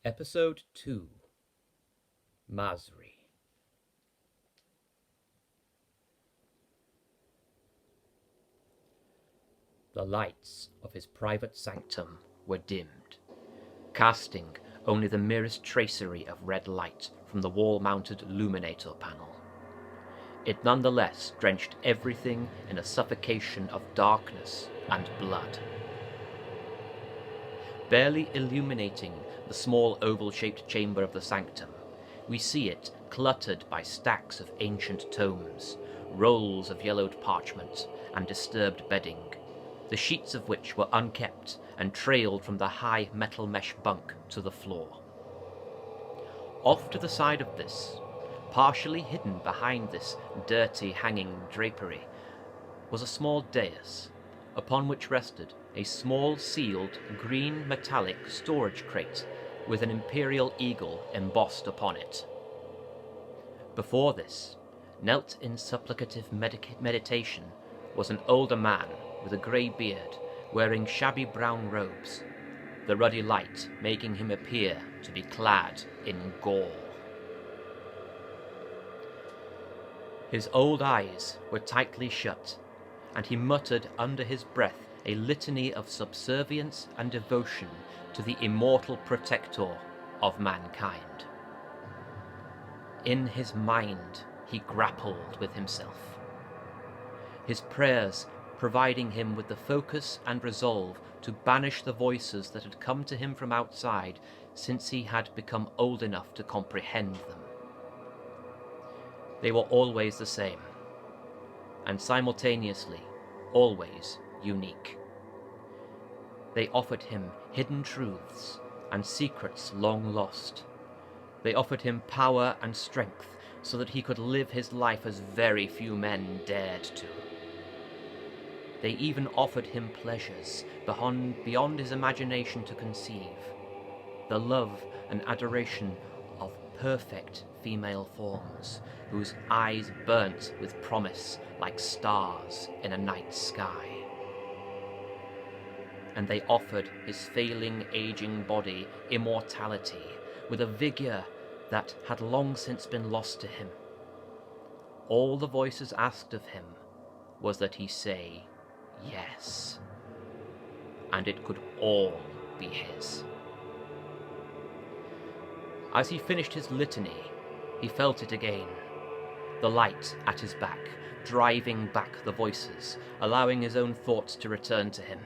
Episode 2 Mazree. The lights of his private sanctum were dimmed, casting only the merest tracery of red light from the wall-mounted illuminator panel. It nonetheless drenched everything in a suffocation of darkness and blood. Barely illuminating the small oval-shaped chamber of the sanctum, we see it cluttered by stacks of ancient tomes, rolls of yellowed parchment, and disturbed bedding, the sheets of which were unkept and trailed from the high metal mesh bunk to the floor. Off to the side of this, partially hidden behind this dirty hanging drapery, was a small dais, upon which rested a small sealed green metallic storage crate with an imperial eagle embossed upon it. Before this, knelt in supplicative meditation, was an older man with a grey beard, wearing shabby brown robes, the ruddy light making him appear to be clad in gall. His old eyes were tightly shut, and he muttered under his breath a litany of subservience and devotion to the immortal protector of mankind. In his mind, he grappled with himself, his prayers providing him with the focus and resolve to banish the voices that had come to him from outside since he had become old enough to comprehend them. They were always the same, and simultaneously always unique. They offered him hidden truths and secrets long lost. They offered him power and strength so that he could live his life as very few men dared to. They even offered him pleasures beyond his imagination to conceive, the love and adoration of perfect female forms, whose eyes burnt with promise like stars in a night sky. And they offered his failing, aging body immortality with a vigour that had long since been lost to him. All the voices asked of him was that he say yes, and it could all be his. As he finished his litany, he felt it again, the light at his back, driving back the voices, allowing his own thoughts to return to him.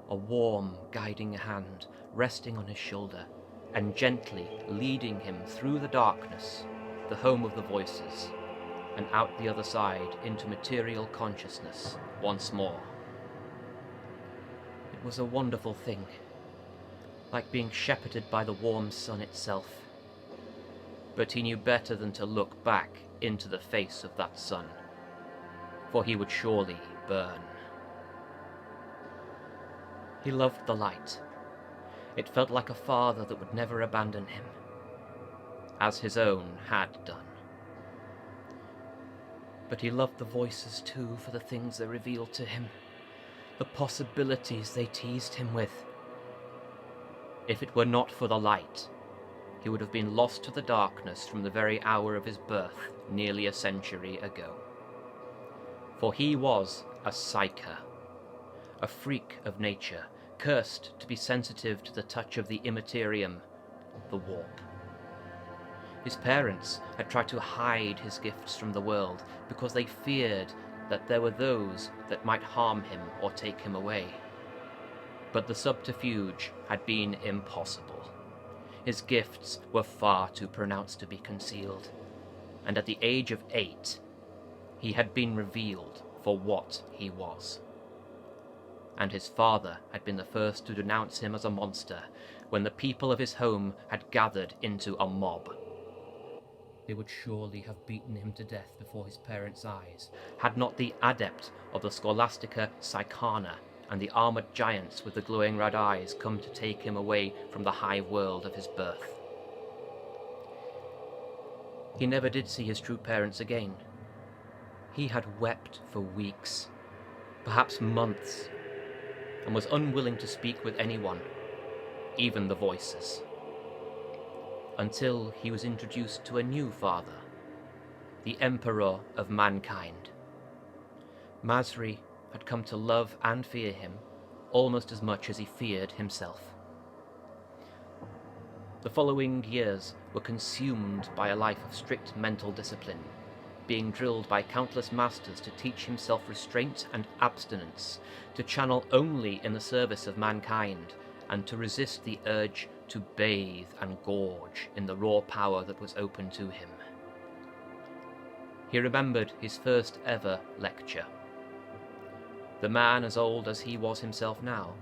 A warm, guiding hand resting on his shoulder and gently leading him through the darkness, the home of the voices, and out the other side into material consciousness once more. It was a wonderful thing, like being shepherded by the warm sun itself. But he knew better than to look back into the face of that sun, for he would surely burn. He loved the light. It felt like a father that would never abandon him, as his own had done. But he loved the voices too for the things they revealed to him, the possibilities they teased him with. If it were not for the light, he would have been lost to the darkness from the very hour of his birth nearly a century ago. For he was a Psyker, a freak of nature, cursed to be sensitive to the touch of the immaterium, the warp. His parents had tried to hide his gifts from the world because they feared that there were those that might harm him or take him away. But the subterfuge had been impossible. His gifts were far too pronounced to be concealed, and at the age of 8, he had been revealed for what he was. And his father had been the first to denounce him as a monster when the people of his home had gathered into a mob. They would surely have beaten him to death before his parents' eyes, had not the adept of the Scholastica Psyker and the armoured giants with the glowing red eyes come to take him away from the high world of his birth. He never did see his true parents again. He had wept for weeks, perhaps months, and was unwilling to speak with anyone, even the voices. until he was introduced to a new father, the Emperor of mankind. Mazree had come to love and fear him almost as much as he feared himself. The following years were consumed by a life of strict mental discipline, being drilled by countless masters to teach himself restraint and abstinence, to channel only in the service of mankind, and to resist the urge to bathe and gorge in the raw power that was open to him. He remembered his first ever lecture. The man as old as he was himself now,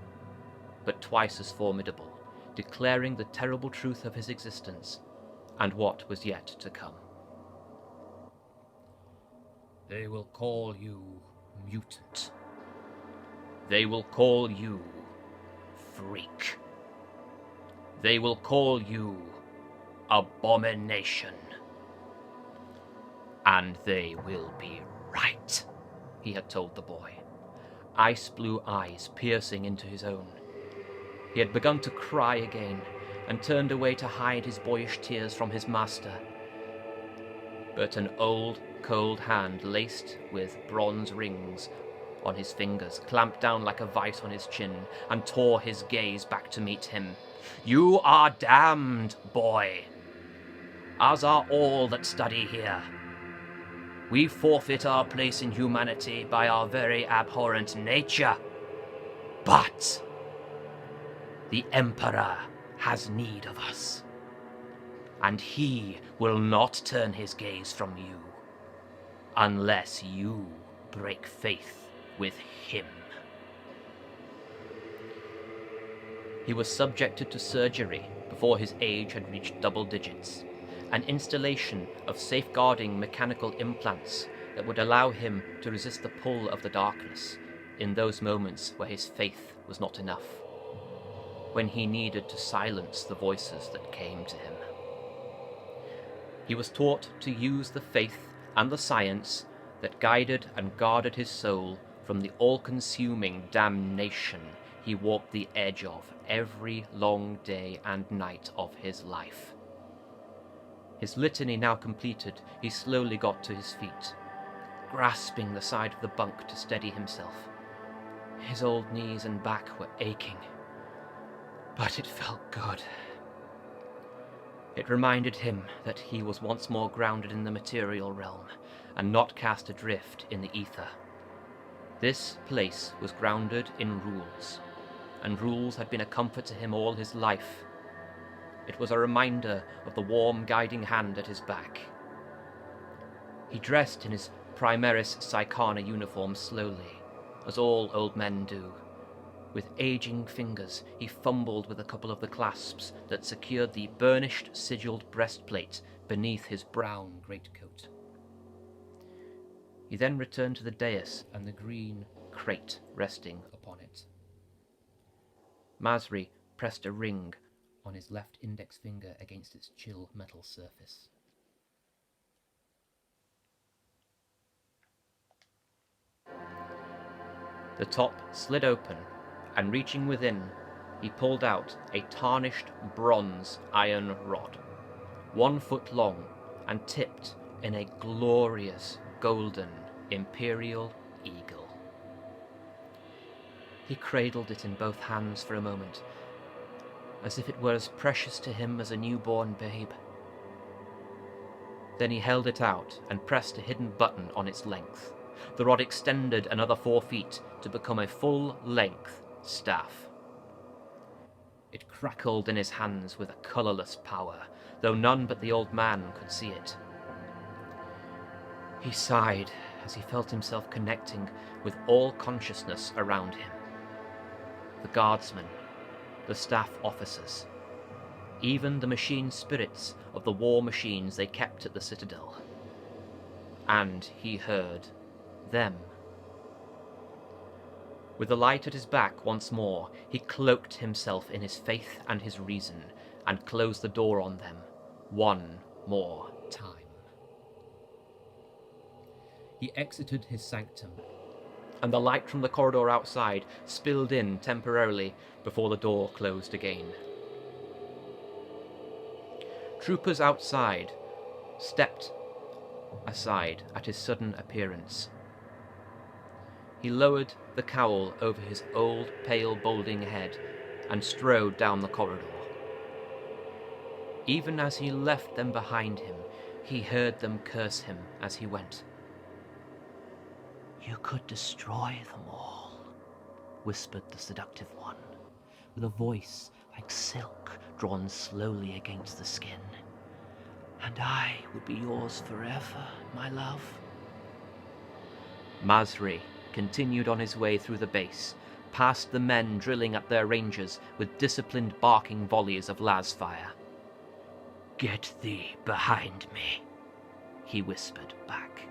but twice as formidable, declaring the terrible truth of his existence and what was yet to come. They will call you mutant. They will call you freak. They will call you abomination. And they will be right, he had told the boy, ice blue eyes piercing into his own. He had begun to cry again, and turned away to hide his boyish tears from his master. But an old, cold hand laced with bronze rings on his fingers clamped down like a vice on his chin and tore his gaze back to meet him. You are damned, boy, as are all that study here. We forfeit our place in humanity by our very abhorrent nature. But the Emperor has need of us, and he will not turn his gaze from you unless you break faith with him. He was subjected to surgery before his age had reached double digits, an installation of safeguarding mechanical implants that would allow him to resist the pull of the darkness in those moments where his faith was not enough, when he needed to silence the voices that came to him. He was taught to use the faith and the science that guided and guarded his soul from the all-consuming damnation he walked the edge of every long day and night of his life. His litany now completed, he slowly got to his feet, grasping the side of the bunk to steady himself. His old knees and back were aching, but it felt good. It reminded him that he was once more grounded in the material realm and not cast adrift in the ether. This place was grounded in rules, and rules had been a comfort to him all his life. It was a reminder of the warm guiding hand at his back. He dressed in his Primaris Psyker uniform slowly, as all old men do. With aging fingers, he fumbled with a couple of the clasps that secured the burnished, sigilled breastplate beneath his brown greatcoat. He then returned to the dais and the green crate resting upon it. Mazree pressed a ring on his left index finger against its chill metal surface. The top slid open, and reaching within, he pulled out a tarnished bronze iron rod, 1 foot long and tipped in a glorious golden imperial eagle. He cradled it in both hands for a moment, as if it were as precious to him as a newborn babe. Then he held it out and pressed a hidden button on its length. The rod extended another 4 feet to become a full-length staff. It crackled in his hands with a colourless power, though none but the old man could see it. He sighed as he felt himself connecting with all consciousness around him. The guardsmen, the staff officers, even the machine spirits of the war machines they kept at the Citadel. And he heard them. With the light at his back once more, he cloaked himself in his faith and his reason, and closed the door on them one more time. He exited his sanctum, and the light from the corridor outside spilled in temporarily before the door closed again. Troopers outside stepped aside at his sudden appearance. He lowered the cowl over his old, pale, balding head and strode down the corridor. Even as he left them behind him, he heard them curse him as he went. "You could destroy them all," whispered the seductive one, with a voice like silk drawn slowly against the skin. "And I would be yours forever, my love." Mazree continued on his way through the base, past the men drilling at their ranges with disciplined barking volleys of lasfire. "Get thee behind me," he whispered back.